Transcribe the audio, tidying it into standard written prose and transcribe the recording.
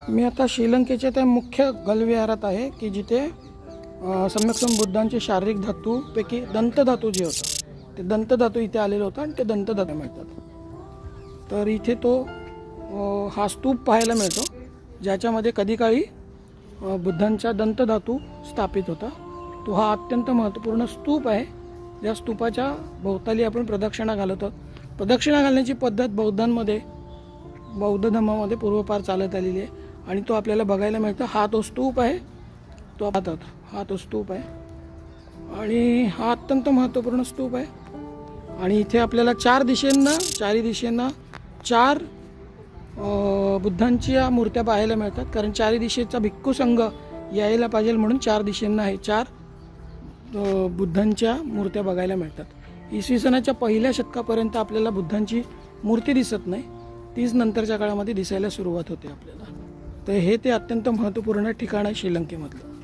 मी आता श्रीलंकेच्या त्या मुख्य गलविहारात आहे की जिथे सम्यक बुद्धांचे शारीरिक धातूपैकी दंतधातू जे होतं ते दंतधातू इथे आलेलं होतं आणि ते दंतधातू मिळतात। तर इथे तो हा स्तूप पाहायला मिळतो ज्याच्यामध्ये कधी काळी बुद्धांचा दंतधातू स्थापित होता। तो हा अत्यंत महत्त्वपूर्ण स्तूप आहे ज्या स्तूपाच्या भोवताली आपण प्रदक्षिणा घालतो। प्रदक्षिणा घालण्याची पद्धत बौद्ध धर्मामध्ये पूर्वपार चालत आलेली आहे आणि तो आपल्याला बघायला मिळतो। हा तो स्तूप आहे, तो हा तो स्तूप आहे आणि हा अत्यंत महत्त्वपूर्ण स्तूप आहे। आणि इथे आपल्याला चारही दिशेंना चार बुद्धांच्या मूर्त्या पाहायला मिळतात, कारण चारही दिशेचा भिक्खू संघ यायला पाहिजे म्हणून चार दिशेंना हे चार बुद्धांच्या मूर्त्या बघायला मिळतात। इसवी सनाच्या पहिल्या शतकापर्यंत आपल्याला बुद्धांची मूर्ती दिसत नाही, तीच नंतरच्या काळामध्ये दिसायला सुरुवात होते आपल्याला। तर हे ते अत्यंत महत्त्वपूर्ण ठिकाण आहे श्रीलंकेमधलं।